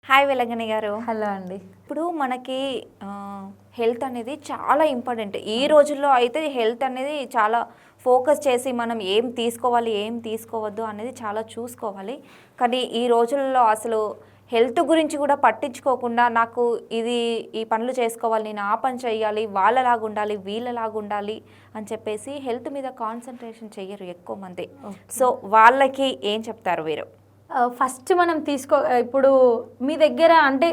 Hi Velangani గారు. Hello అండి. ఇప్పుడు మనకి హెల్త్ అనేది చాలా ఇంపార్టెంట్. ఈ రోజుల్లో అయితే హెల్త్ అనేది చాలా ఫోకస్ చేసి మనం ఏం తీసుకోవాలి, ఏం తీసుకోవద్దు అనేది చాలా చూసుకోవాలి. కానీ ఈ రోజుల్లో అసలు హెల్త్ గురించి కూడా పట్టించుకోకుండా నాకు ఈ పనులు చేసుకోవాలి, నేను ఆ పని చేయాలి, వాళ్ళలాగా ఉండాలి, వీళ్ళలాగా ఉండాలి అని చెప్పేసి హెల్త్ మీద కాన్సన్ట్రేషన్ చెయ్యరు ఎక్కువ మంది. సో వాళ్ళకి ఏం చెప్తారు మీరు? ఫస్ట్ మనం ఇప్పుడు మీ దగ్గర అంటే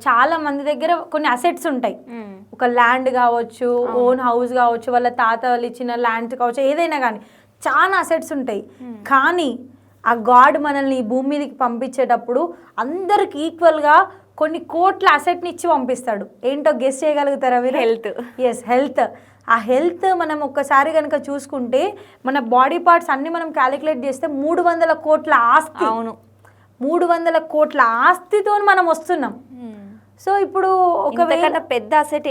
చాలా మంది దగ్గర కొన్ని అసెట్స్ ఉంటాయి. ఒక ల్యాండ్ కావచ్చు, ఓన్ హౌస్ కావచ్చు, వాళ్ళ తాత వాళ్ళు ఇచ్చిన ల్యాండ్ కావచ్చు, ఏదైనా కానీ చాలా అసెట్స్ ఉంటాయి. కానీ ఆ గాడ్ మనల్ని ఈ భూమి మీదకి పంపించేటప్పుడు అందరికి ఈక్వల్గా కొన్ని కోట్ల అసెట్ని ఇచ్చి పంపిస్తాడు. ఏంటో గెస్ చేయగలుగుతారా మీరు? హెల్త్. Yes, health. ఆ హెల్త్ మనం ఒక్కసారి కనుక చూసుకుంటే మన బాడీ పార్ట్స్ అన్ని మనం క్యాలిక్యులేట్ చేస్తే 300 కోట్ల ఆస్తి. అవును, 300 కోట్ల ఆస్తితో మనం వస్తున్నాం. సో ఇప్పుడు ఒకవేళ పెద్ద అసెట్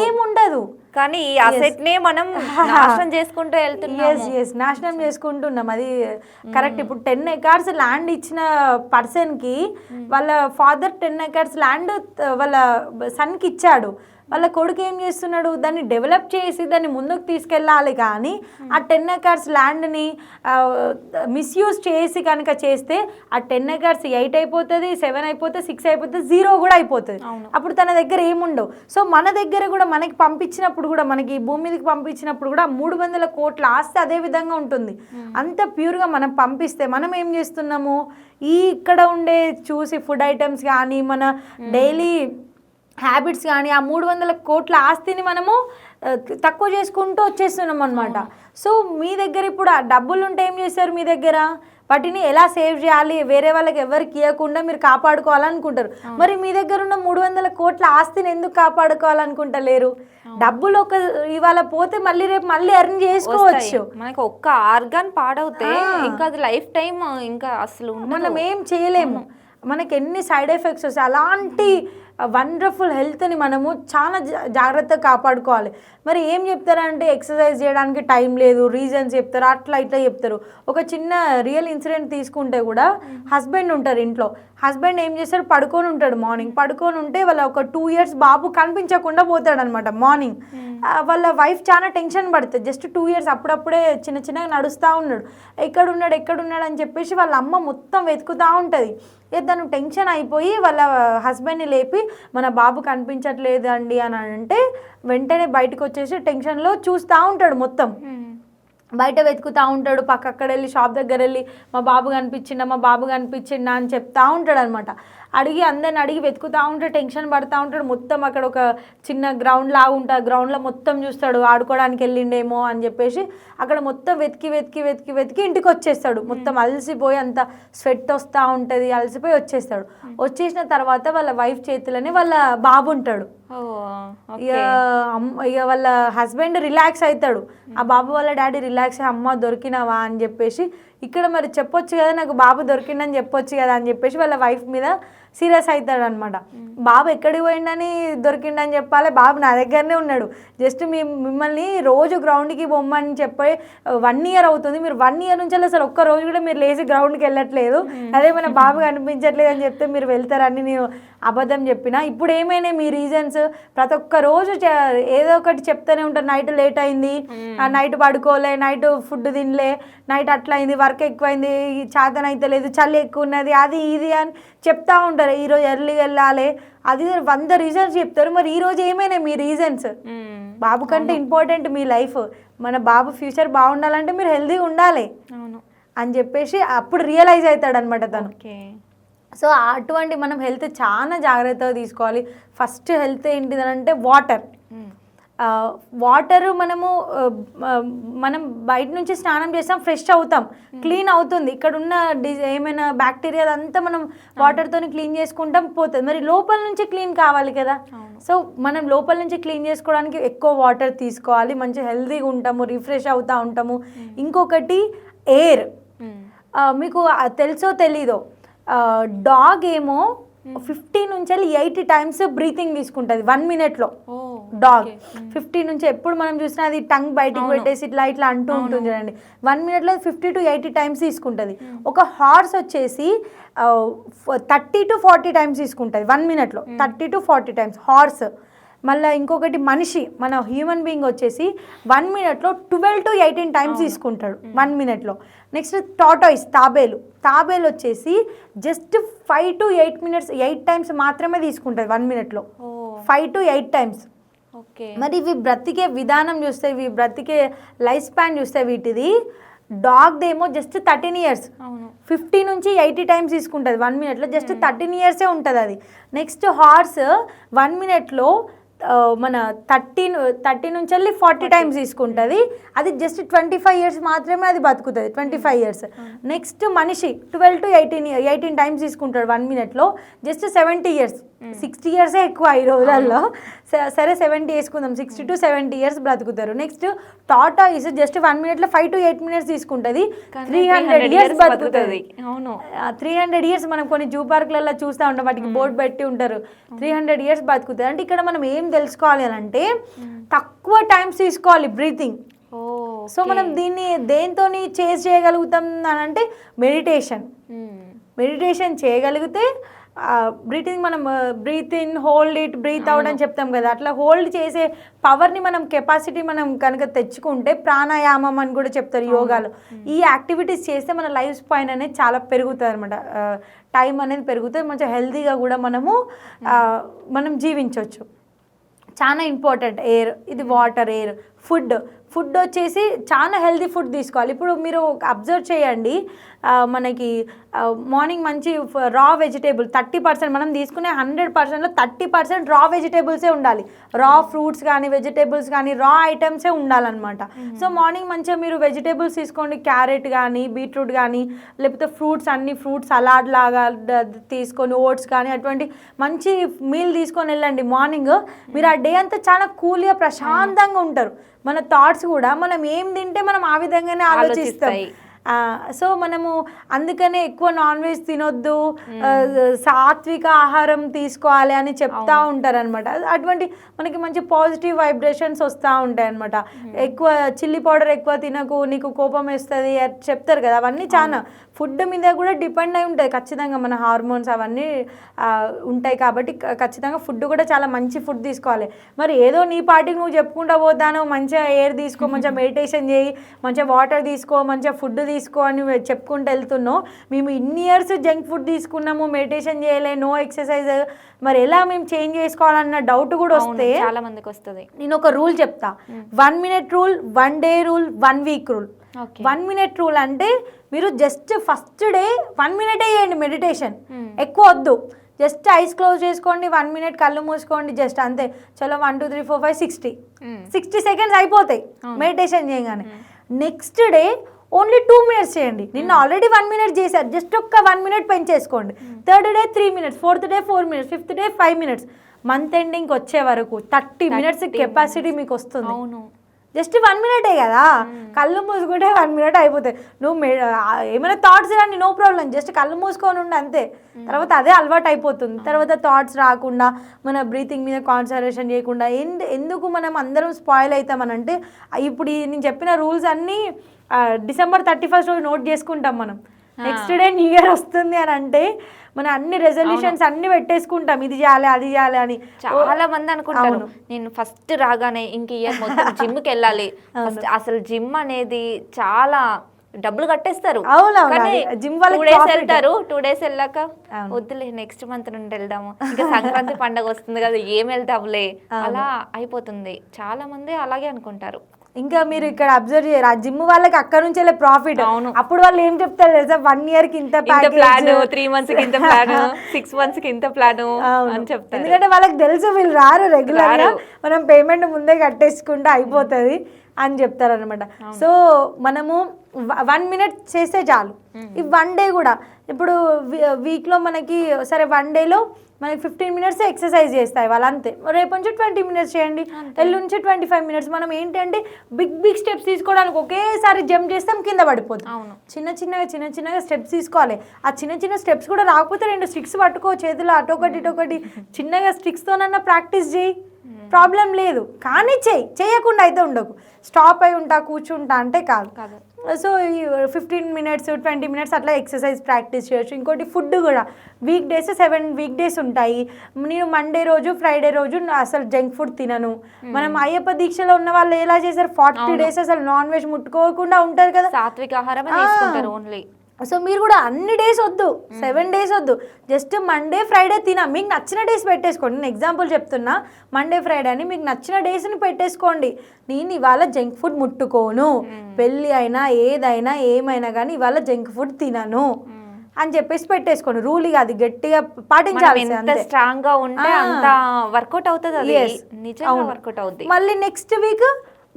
ఏముండదు, కానీ ఈ అసెట్ నే మనం నాశనం చేసుకుంటూ వెళ్తున్నాం. నాశనం చేసుకుంటున్నాం. అది కరెక్ట్. ఇప్పుడు 10 acres ల్యాండ్ ఇచ్చిన పర్సన్ కి వాళ్ళ ఫాదర్ 10 acres ల్యాండ్ వాళ్ళ సన్ కి ఇచ్చాడు. వాళ్ళ కొడుకు ఏం చేస్తున్నాడు, దాన్ని డెవలప్ చేసి దాన్ని ముందుకు తీసుకెళ్ళాలి. కానీ ఆ 10 acres ల్యాండ్ని మిస్యూజ్ చేసి కనుక చేస్తే ఆ 10 acres 8 అయిపోతుంది, 7 అయిపోతుంది, 6 అయిపోతుంది, 0 కూడా అయిపోతుంది. అప్పుడు తన దగ్గర ఏముండవు. సో మన దగ్గర కూడా మనకి పంపించినప్పుడు కూడా, మనకి భూమి మీదకి పంపించినప్పుడు కూడా 300 కోట్ల ఆస్తి అదే విధంగా ఉంటుంది. అంత ప్యూర్గా మనం పంపిస్తే మనం ఏం చేస్తున్నాము, ఇక్కడ ఉండే చూసి ఫుడ్ ఐటమ్స్ కానీ మన డైలీ హ్యాబిట్స్ కానీ ఆ 300 కోట్ల ఆస్తిని మనము తక్కువ చేసుకుంటూ వచ్చేస్తున్నాం అనమాట. సో మీ దగ్గర ఇప్పుడు ఆ డబ్బులు ఉంటే ఏం చేస్తారు, మీ దగ్గర వాటిని ఎలా సేవ్ చేయాలి, వేరే వాళ్ళకి ఎవరికి ఇవ్వకుండా మీరు కాపాడుకోవాలనుకుంటారు. మరి మీ దగ్గర ఉన్న 300 కోట్ల ఆస్తిని ఎందుకు కాపాడుకోవాలనుకుంటలేరు? డబ్బులు ఇవాళ పోతే మళ్ళీ రేపు మళ్ళీ ఎర్న్ చేసుకోవచ్చు. మనకి ఒక్క ఆర్గాన్ పాడవుతే ఇంకా అది లైఫ్ టైం ఇంకా అసలు మనం ఏం చేయలేము. మనకి ఎన్ని సైడ్ ఎఫెక్ట్స్ వస్తాయి. అలాంటి వండర్ఫుల్ హెల్త్ని మనము చాలా జాగ్రత్తగా కాపాడుకోవాలి. మరి ఏం చెప్తారంటే ఎక్సర్సైజ్ చేయడానికి టైం లేదు, రీజన్స్ చెప్తారు, అట్లా ఇట్లా చెప్తారు. ఒక చిన్న రియల్ ఇన్సిడెంట్ తీసుకుంటే కూడా, హస్బెండ్ ఉంటారు ఇంట్లో. హస్బెండ్ ఏం చేస్తాడు, పడుకొని ఉంటాడు. మార్నింగ్ పడుకొని ఉంటే వాళ్ళ ఒక 2 years బాబు కనిపించకుండా పోతాడు అనమాట మార్నింగ్. వాళ్ళ వైఫ్ చాలా టెన్షన్ పడుతుంది. జస్ట్ 2 years, అప్పుడప్పుడే చిన్నగా నడుస్తూ ఉన్నాడు. ఎక్కడున్నాడు అని చెప్పేసి వాళ్ళ అమ్మ మొత్తం వెతుకుతూ ఉంటుంది. తను టెన్షన్ అయిపోయి వాళ్ళ హస్బెండ్ని లేపి, మన బాబు కనిపించట్లేదు అండి అని అంటే వెంటనే బయటకు వచ్చేసి టెన్షన్లో చూస్తూ ఉంటాడు. మొత్తం బయట వెతుకుతూ ఉంటాడు. అక్కడ వెళ్ళి షాప్ దగ్గర వెళ్ళి మా బాబు కనిపించిండా అని చెప్తా ఉంటాడు అనమాట. అందరిని అడిగి వెతుకుతూ ఉంటాడు, టెన్షన్ పడుతూ ఉంటాడు. మొత్తం అక్కడ ఒక చిన్న గ్రౌండ్ లాగా ఉంటుంది. గ్రౌండ్లో మొత్తం చూస్తాడు, ఆడుకోవడానికి వెళ్ళిండేమో అని చెప్పేసి అక్కడ మొత్తం వెతికి ఇంటికి వచ్చేస్తాడు. మొత్తం అలసిపోయి, అంత స్వెట్ వస్తూ ఉంటుంది, అలసిపోయి వచ్చేస్తాడు. వచ్చేసిన తర్వాత వాళ్ళ వైఫ్ చేతిలోనే వాళ్ళ బాబు ఉంటాడు. ఇక వాళ్ళ హస్బెండ్ రిలాక్స్ అవుతాడు. ఆ బాబు వాళ్ళ డాడీ రిలాక్స్ అయ్యి, అమ్మ దొరికినావా అని చెప్పేసి, ఇక్కడ మరి చెప్పొచ్చు కదా, నాకు బాబు దొరికిందని చెప్పొచ్చు కదా అని చెప్పేసి వాళ్ళ వైఫ్ మీద సీరియస్ అవుతాడు అనమాట. బాబు ఎక్కడికి పోయిండని దొరికిండని చెప్పాలి, బాబు నా దగ్గరనే ఉన్నాడు. జస్ట్ మిమ్మల్ని రోజు గ్రౌండ్కి పొమ్మని చెప్పి 1 year అవుతుంది. మీరు 1 year నుంచి అసలు ఒక్క రోజు కూడా మీరు లేచి గ్రౌండ్కి వెళ్ళట్లేదు. అదే మన బాబు కనిపించట్లేదు అని చెప్తే మీరు వెళ్తారని నేను అబద్ధం చెప్పిన. ఇప్పుడు ఏమైనా మీ రీజన్స్ ప్రతి ఒక్క రోజు ఏదో ఒకటి చెప్తూనే ఉంటారు. నైట్ లేట్ అయింది, నైట్ పడుకోలే, నైట్ ఫుడ్ తినలే, నైట్ అట్లా అయింది, వర్క్ ఎక్కువైంది, చేతన అయితే లేదు, చలి ఎక్కువ ఉన్నది, అది ఇది అని చెప్తా ఉంటారు. ఈరోజు ఎర్లీగా వెళ్ళాలి, అది 100 రీజన్స్ చెప్తారు. మరి ఈరోజు ఏమైనా మీ రీజన్స్? బాబు కంటే ఇంపార్టెంట్ మీ లైఫ్. మన బాబు ఫ్యూచర్ బాగుండాలంటే మీరు హెల్తీగా ఉండాలి అని చెప్పేసి అప్పుడు రియలైజ్ అవుతాడు అనమాట తను. సో అటువంటి మనం హెల్త్ చాలా జాగ్రత్తగా తీసుకోవాలి. ఫస్ట్ హెల్త్ ఏంటిదనంటే వాటరు మనం బయట నుంచి స్నానం చేస్తాం, ఫ్రెష్ అవుతాం, క్లీన్ అవుతుంది. ఇక్కడ ఉన్న ఏమైనా బ్యాక్టీరియా అదంతా మనం వాటర్తో క్లీన్ చేసుకుంటాం, పోతుంది. మరి లోపల నుంచి క్లీన్ కావాలి కదా. సో మనం లోపల నుంచి క్లీన్ చేసుకోవడానికి ఎక్కువ వాటర్ తీసుకోవాలి. మంచి హెల్తీగా ఉంటాము, రిఫ్రెష్ అవుతూ ఉంటాము. ఇంకొకటి ఎయిర్. మీకు తెలుసో తెలీదో, డాగ్ ఏమో 50 నుంచి 80 టైమ్స్ బ్రీతింగ్ తీసుకుంటుంది 1 మినిట్లో ఓ డాగ్. 50 నుంచి ఎప్పుడు మనం చూసినా అది టంగ్ బయటికి పెట్టేసి ఇట్లా ఇట్లా అంటూ ఉంటుంది చూడండి. 1 మినిట్లో 50 to 80 టైమ్స్ తీసుకుంటుంది. ఒక హార్స్ వచ్చేసి 30 to 40 టైమ్స్ తీసుకుంటుంది 1 మినిట్లో. 30 to 40 టైమ్స్ హార్స్. మళ్ళీ ఇంకొకటి మనిషి, మన హ్యూమన్ బీయింగ్ వచ్చేసి 1 మినిట్లో 12 to 18 టైమ్స్ తీసుకుంటాడు 1 మినిట్లో. నెక్స్ట్ టాటాయిస్, తాబేలు వచ్చేసి జస్ట్ 5 to 8 మినిట్స్ 8 టైమ్స్ మాత్రమే తీసుకుంటుంది 1 మినిట్లో. 5 to 8 టైమ్స్. ఓకే. మరి ఇవి బ్రతికే విధానం చూస్తే, ఇవి బ్రతికే లైఫ్ స్పాన్ చూస్తే వీటిది డాగ్దేమో జస్ట్ 13 ఇయర్స్. 50 నుంచి 80 టైమ్స్ తీసుకుంటుంది 1 మినిట్లో. జస్ట్ 13 ఇయర్సే ఉంటుంది అది. నెక్స్ట్ హార్స్ 1 మినిట్లో మన 30 నుంచి వెళ్ళి 40 టైమ్స్ తీసుకుంటుంది. అది జస్ట్ 25 ఇయర్స్ మాత్రమే అది బతుకుతుంది, 25 ఇయర్స్. నెక్స్ట్ మనిషి 12 to 18 టైమ్స్ తీసుకుంటాడు 1 మినిట్లో. Just 70 years. 60 ఇయర్సే ఎక్కువ ఈ రోజుల్లో. సరే 70 వేసుకుందాం, 60 to 70 ఇయర్స్ బ్రతుకుతారు. నెక్స్ట్ టాటాయిస్ జస్ట్ 1 మినిట్లో 5 to 8 మినిట్స్ తీసుకుంటుంది, 300 ఇయర్స్ బతుకుతుంది. 300 ఇయర్స్ మనం కొన్ని జూ పార్క్లలో చూస్తూ ఉంటాం, వాటికి బోర్డు పెట్టి ఉంటారు, 300 ఇయర్స్ బతుకుతుంది. అంటే ఇక్కడ మనం ఏం తెలుసుకోవాలి అని అంటే తక్కువ టైమ్స్ తీసుకోవాలి బ్రీతింగ్. సో మనం దీన్ని దేంతో చేజ్ చేయగలుగుతాం అని అంటే మెడిటేషన్ చేయగలిగితే బ్రీతింగ్ మనం breathe in, hold it, breathe out అని చెప్తాం కదా, అట్లా హోల్డ్ చేసే పవర్ని మనం కెపాసిటీ మనం కనుక తెచ్చుకుంటే, ప్రాణాయామం అని కూడా చెప్తారు యోగాలో, ఈ యాక్టివిటీస్ చేస్తే మన లైఫ్ స్పాన్ అనేది చాలా పెరుగుతుంది అనమాట. టైం అనేది పెరుగుతుంది, మంచిగా హెల్తీగా కూడా మనం జీవించవచ్చు. చాలా ఇంపార్టెంట్ ఎయిర్, ఇది వాటర్, ఎయిర్, ఫుడ్ వచ్చేసి చాలా హెల్తీ ఫుడ్ తీసుకోవాలి. ఇప్పుడు మీరు అబ్జర్వ్ చేయండి, మనకి మార్నింగ్ మంచి రా వెజిటేబుల్ 30%, మనం తీసుకునే 100%లో 30% రా వెజిటేబుల్సే ఉండాలి. రా ఫ్రూట్స్ కానీ వెజిటేబుల్స్ కానీ రా ఐటమ్సే ఉండాలన్నమాట. సో మార్నింగ్ మంచిగా మీరు వెజిటేబుల్స్ తీసుకోండి, క్యారెట్ కానీ బీట్రూట్ కానీ, లేకపోతే అన్ని ఫ్రూట్స్ సలాడ్ లాగా తీసుకొని, ఓట్స్ కానీ అటువంటి మంచి మీల్ తీసుకొని వెళ్ళండి మార్నింగ్. మీరు ఆ డే అంతా చాలా కూల్గా ప్రశాంతంగా ఉంటారు. మన థాట్స్ కూడా మనం ఏం తింటే మనం ఆ విధంగానే ఆలోచిస్తాం. సో మనము అందుకనే ఎక్కువ నాన్ వెజ్ తినొద్దు, సాత్విక ఆహారం తీసుకోవాలి అని చెప్తా ఉంటారు అనమాట. అటువంటి మనకి మంచి పాజిటివ్ వైబ్రేషన్స్ వస్తూ ఉంటాయి అనమాట. ఎక్కువ చిల్లీ పౌడర్ ఎక్కువ తినకు, నీకు కోపం వేస్తుంది చెప్తారు కదా, అవన్నీ చాలా ఫుడ్ మీద కూడా డిపెండ్ అయి ఉంటుంది ఖచ్చితంగా. మన హార్మోన్స్ అవన్నీ ఉంటాయి కాబట్టి ఖచ్చితంగా ఫుడ్ కూడా చాలా మంచి ఫుడ్ తీసుకోవాలి. మరి ఏదో నీ పార్టీకి నువ్వు చెప్పుకుంటా పోతాను, మంచిగా ఎయిర్ తీసుకో, మంచిగా మెడిటేషన్ చేయి, మంచిగా వాటర్ తీసుకో, మంచిగా ఫుడ్ తీసుకో అని చెప్పుకుంటూ వెళ్తున్నావు. మేము ఇన్ని ఇయర్స్ జంక్ ఫుడ్ తీసుకున్నాము, మెడిటేషన్ చేయలే, నో ఎక్సర్సైజ్, మరి ఎలా మేము చేంజ్ చేసుకోవాలన్న డౌట్ కూడా వస్తే చాలా మందికి వస్తుంది. నేను ఒక రూల్ చెప్తా, 1 minute rule, 1 day rule, 1 week rule. 1 minute rule అంటే మీరు జస్ట్ ఫస్ట్ డే 1 మినిటే చేయండి మెడిటేషన్, ఎక్కువ వద్దు. జస్ట్ ఐస్ క్లోజ్ చేసుకోండి, 1 మినిట్ కళ్ళు మూసుకోండి, జస్ట్ అంతే. చలో 1 2 3 4 5 60 సెకండ్స్ అయిపోతాయి మెడిటేషన్ చేయగానే. నెక్స్ట్ డే ఓన్లీ 2 మినిట్స్ చేయండి. నిన్న ఆల్రెడీ 1 మినిట్ చేశారు, జస్ట్ ఒక్క 1 మినిట్ పెంచేసుకోండి. Third day 3 minutes, fourth day 4 minutes, fifth day 5 minutes. Month ఎండింగ్కి వచ్చే వరకు 30 మినిట్స్ కెపాసిటీ మీకు వస్తుంది. జస్ట్ 1 మినిటే కదా, కళ్ళు మూసుకుంటే 1 మినిట్ అయిపోతాయి. నువ్వు ఏమైనా థాట్స్ రాని నో ప్రాబ్లం, జస్ట్ కళ్ళు మూసుకొని ఉండి అంతే. తర్వాత అదే అలవాటు అయిపోతుంది. తర్వాత థాట్స్ రాకుండా, మన బ్రీతింగ్ మీద కాన్సన్ట్రేషన్ చేయకుండా ఎందుకు మనం అందరం స్పాయిల్ అవుతామనంటే, ఇప్పుడు నేను చెప్పిన రూల్స్ అన్నీ December 31st రోజు నోట్ చేసుకుంటాం మనం. నెక్స్ట్ డే న్యూ ఇయర్ వస్తుంది అని అంటే మన అన్ని రెజల్యూషన్స్ అన్ని పెట్టేసుకుంటాం, ఇది చేయాలి అది చేయాలి అని. చాలా మంది అనుకుంటారు నేను ఫస్ట్ రాగానే ఇంక ఇయర్ మొత్తం జిమ్కి వెళ్ళాలి. అసలు జిమ్ అనేది చాలా డబ్బులు కట్టేస్తారు. జిమ్ 2 days వెళ్తారు, 2 days వెళ్ళాక వద్దులే నెక్స్ట్ మంత్ నుండి వెళ్దాము, ఇంకా సంక్రాంతి పండగ వస్తుంది కదా ఏం వెళ్తాంలే, అలా అయిపోతుంది. చాలా మంది అలాగే అనుకుంటారు. ఇంకా మీరు ఇక్కడ అబ్జర్వ్ చేయరు, ఆ జిమ్ వాళ్ళకి అక్కడ నుంచే ప్రాఫిట్. అప్పుడు వాళ్ళు ఏం చెప్తారు తెలుసా, 1 year కి ఇంత ప్లాన్, 3 months కి ఇంత ప్లాన్, 6 months కి ఇంత ప్లాన్ అని చెప్తారు. ఎందుకంటే వాళ్ళకి తెలుసు వీళ్ళు రారు రెగ్యులర్ గా, మనం పేమెంట్ ముందే కట్టేసుకుంటే అయిపోతుంది అని చెప్తారు అనమాట. సో మనము 1 మినిట్ చేస్తే చాలు. ఈ 1 డే కూడా ఇప్పుడు వీక్లో మనకి సరే 1 డేలో మనకి 15 మినిట్స్ ఎక్సర్సైజ్ చేస్తాయి వాళ్ళు అంతే. రేపు నుంచి 20 మినిట్స్ చేయండి, ఎల్లుండి నుంచి 25 మినిట్స్. మనం ఏంటంటే బిగ్ స్టెప్స్ తీసుకోవడానికి ఒకేసారి జంప్ చేస్తాం, కింద పడిపోతాం. అవును. చిన్న చిన్నగా స్టెప్స్ తీసుకోవాలి. ఆ చిన్న స్టెప్స్ కూడా రాకపోతే 2 స్టిక్స్ పట్టుకో చేతిలో, అటొకటి ఇటొకటి చిన్నగా స్టిక్స్తోనన్నా ప్రాక్టీస్ చేయి, ప్రాబ్లం లేదు. కానీ చేయకుండా అయితే ఉండకు, స్టాప్ అయి ఉంటా కూర్చుంటా అంటే కాదు. సో ఈ 15 మినిట్స్ 20 మినిట్స్ అట్లా ఎక్సర్సైజ్ ప్రాక్టీస్ చేయొచ్చు. ఇంకోటి ఫుడ్ కూడా వీక్ డేస్ 7 వీక్ డేస్ ఉంటాయి. నేను మండే రోజు ఫ్రైడే రోజు అసలు జంక్ ఫుడ్ తినను. మనం అయ్యప్ప దీక్షలో ఉన్న వాళ్ళు ఎలా చేశారు, 40 డేస్ అసలు నాన్ వెజ్ ముట్టుకోకుండా ఉంటారు కదా, సాత్విక ఆహారం తీసుకుంటారు ఓన్లీ. సో మీరు కూడా అన్ని డేస్ వద్దు, 7 డేస్ వద్దు, జస్ట్ మండే ఫ్రైడే మీకు నచ్చిన డేస్ పెట్టేసుకోండి. నేను ఎగ్జాంపుల్ చెప్తున్నా, మండే ఫ్రైడే అని మీకు నచ్చిన డేస్ని పెట్టేసుకోండి. నేను ఇవాళ జంక్ ఫుడ్ ముట్టుకోను, పెళ్ళి అయినా ఏదైనా ఏమైనా కానీ ఇవాళ జంక్ ఫుడ్ తినను అని చెప్పేసి పెట్టేసుకోండి. రూల్ ఇక అది గట్టిగా పాటించాలి. స్ట్రాంగ్ గా ఉంటే అంత వర్కౌట్ అవుతుంది, అది నిజంగా వర్కౌట్ అవుతుంది. మళ్ళీ next week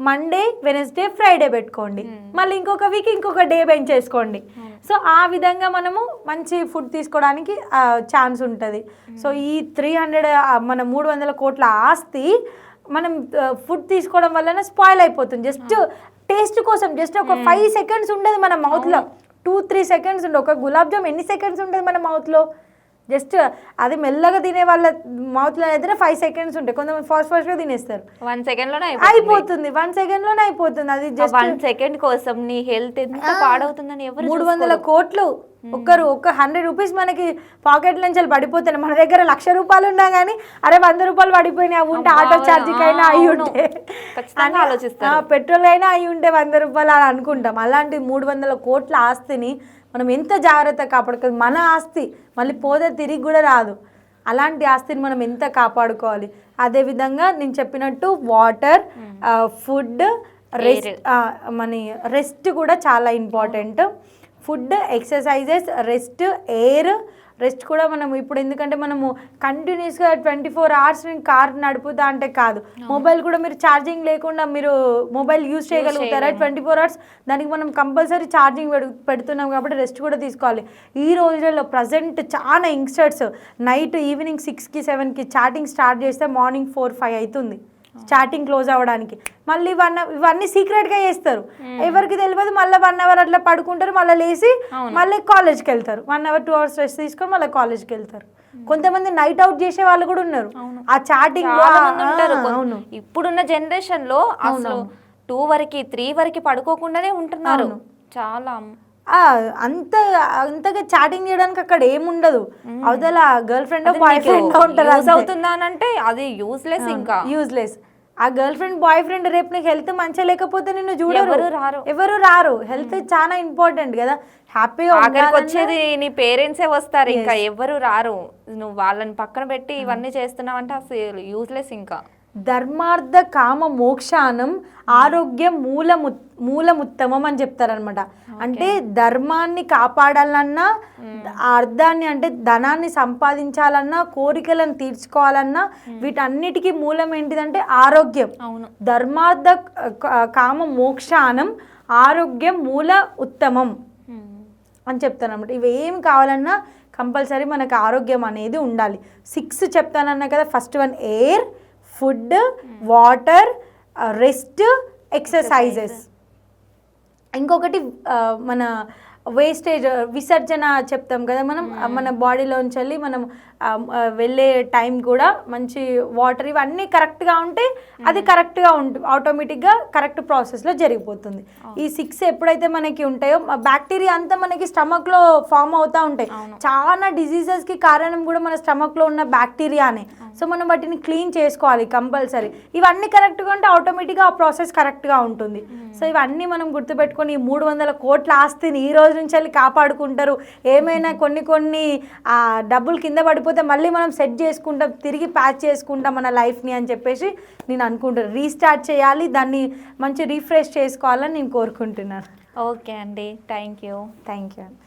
Monday Wednesday Friday పెట్టుకోండి, మళ్ళీ ఇంకొక వీక్ ఇంకొక డే పెంచేసుకోండి. సో ఆ విధంగా మనము మంచి ఫుడ్ తీసుకోవడానికి ఛాన్స్ ఉంటుంది. సో ఈ 300 మన 300 కోట్ల ఆస్తి మనం ఫుడ్ తీసుకోవడం వలన స్పాయిల్ అయిపోతుంది. జస్ట్ టేస్ట్ కోసం జస్ట్ ఒక 5 సెకండ్స్ ఉండదు మన మౌత్లో, 2-3 సెకండ్స్ ఉండదు. ఒక గులాబ్ జామ్ ఎన్ని సెకండ్స్ ఉంటుంది మన మౌత్లో, జస్ట్ అది మెల్లగా తినే వాళ్ళ మౌత్లో అయితే 5 సెకండ్స్ ఉంటాయి. కొంతమంది ఫాస్ట్గా తినేస్తారు, 1 సెకండ్లోనే అయిపోతుంది. 1 సెకండ్లోనే అయిపోతుంది. అది జస్ట్ 1 సెకండ్ కోసం నీ హెల్త్ ఎంత పాడవుతుందని ఎవరు 300 కోట్లు ఒక 100 రూపీస్ మనకి పాకెట్ నుంచి పడిపోతాయి. మన దగ్గర 1,00,000 రూపాయలు ఉన్నా కానీ అరే 100 రూపాయలు పడిపోయినాయి, అవి ఉంటే ఆటో ఛార్జీకి అయినా అయి ఉంటే, పెట్రోల్ అయినా అయి ఉంటే 100 రూపాయలు అని అనుకుంటాం. అలాంటి 300 కోట్ల ఆస్తిని మనం ఎంత జాగ్రత్తగా కాపాడుకోవాలి. మన ఆస్తి మళ్ళీ పోతే తిరిగి కూడా రాదు. అలాంటి ఆస్తిని మనం ఎంత కాపాడుకోవాలి. అదేవిధంగా నేను చెప్పినట్టు వాటర్, ఫుడ్, రెస్ట్ కూడా చాలా ఇంపార్టెంట్. ఫుడ్, ఎక్సర్సైజెస్, రెస్ట్ కూడా మనం ఇప్పుడు, ఎందుకంటే మనము కంటిన్యూస్గా 24 అవర్స్ కార్ నడుపుతా అంటే కాదు. మొబైల్ కూడా మీరు ఛార్జింగ్ లేకుండా మీరు మొబైల్ యూజ్ చేయగలుగుతారా 24 అవర్స్? దానికి మనం కంపల్సరీ ఛార్జింగ్ పెడుతున్నాం కాబట్టి రెస్ట్ కూడా తీసుకోవాలి. ఈ రోజుల్లో ప్రజెంట్ చాలా యంగ్స్టర్స్ నైట్ ఈవినింగ్ 6కి 7కి చాటింగ్ స్టార్ట్ చేస్తే మార్నింగ్ 4-5 అవుతుంది చాటింగ్ క్లోజ్ అవ్వడానికి. మళ్ళీ ఇవన్నీ సీక్రెట్గా చేస్తారు, ఎవరికి తెలియదు. మళ్ళీ 1 అవర్ అట్లా పడుకుంటారు, మళ్ళీ లేచి మళ్ళీ కాలేజ్కి వెళ్తారు. 1 అవర్ 2 అవర్స్ రెస్ట్ తీసుకొని మళ్ళీ కాలేజ్కి వెళ్తారు. కొంతమంది నైట్ అవుట్ చేసే వాళ్ళు కూడా ఉన్నారు ఆ చాటింగ్ లో. అవును, ఇప్పుడున్న జనరేషన్ లో అసలు 2 వరకు 3 వరకు పడుకోకుండానే ఉంటున్నారు చాలా. అంతగా చాటింగ్ చేయడానికి అక్కడ ఏముండదు. అవతల గర్ల్ ఫ్రెండ్ బాయ్ ఫ్రెండ్ ఉంటారు. అవుతుందా అంటే అది యూస్లెస్, ఇంకా యూస్లెస్. ఆ గర్ల్ ఫ్రెండ్ బాయ్ ఫ్రెండ్ రేపు నీకు హెల్త్ మంచిగా లేకపోతే నిన్ను చూడరు, ఎవరు రారు. హెల్త్ చాలా ఇంపార్టెంట్ కదా. హ్యాపీగా వచ్చేది నీ పేరెంట్సే వస్తారు, ఇంకా ఎవరు రారు. నువ్వు వాళ్ళని పక్కన పెట్టి ఇవన్నీ చేస్తున్నావు అంటే అసలు యూస్లెస్. ఇంకా ధర్మార్థ కామ మోక్షానం ఆరోగ్యం మూలముత్తమం అని చెప్తారనమాట. అంటే ధర్మాన్ని కాపాడాలన్నా, అర్థాన్ని అంటే ధనాన్ని సంపాదించాలన్నా, కోరికలను తీర్చుకోవాలన్నా వీటన్నిటికీ మూలం ఏంటిదంటే ఆరోగ్యం. ధర్మార్థ కామ మోక్షానం ఆరోగ్యం మూల ఉత్తమం అని చెప్తానమాట. ఇవేం కావాలన్నా కంపల్సరీ మనకు ఆరోగ్యం అనేది ఉండాలి. 6 చెప్తానన్నా కదా. First one air, food, water, rest, exercises. ఇంకొకటి మన వేస్టేజ్ విసర్జన చెప్తాం కదా మనం. మన బాడీలోంచి వెళ్ళి మనం వెళ్ళే టైం కూడా మంచి వాటర్ ఇవన్నీ కరెక్ట్గా ఉంటే అది కరెక్ట్గా ఆటోమేటిక్గా కరెక్ట్ ప్రాసెస్లో జరిగిపోతుంది. ఈ 6 ఎప్పుడైతే మనకి ఉంటాయో బ్యాక్టీరియా అంతా మనకి స్టమక్లో ఫామ్ అవుతూ ఉంటాయి. చాలా డిసీజెస్కి కారణం కూడా మన స్టమక్లో ఉన్న బ్యాక్టీరియానే. సో మనం వాటిని క్లీన్ చేసుకోవాలి కంపల్సరీ. ఇవన్నీ కరెక్ట్గా ఉంటే ఆటోమేటిక్గా ఆ ప్రాసెస్ కరెక్ట్గా ఉంటుంది. సో ఇవన్నీ మనం గుర్తుపెట్టుకొని 300 కోట్ల ఆస్తిని ఈ రోజు నుంచి వెళ్ళి కాపాడుకుంటారు. ఏమైనా కొన్ని డబ్బులు కింద పడిపోతే మళ్ళీ మనం సెట్ చేసుకుంటాం, తిరిగి ప్యాచ్ చేసుకుంటాం మన లైఫ్ని అని చెప్పేసి నేను అనుకుంటాను. రీస్టార్ట్ చేయాలి, దాన్ని మంచి రీఫ్రెష్ చేసుకోవాలని నేను కోరుకుంటున్నాను. ఓకే అండి, థ్యాంక్ యూ.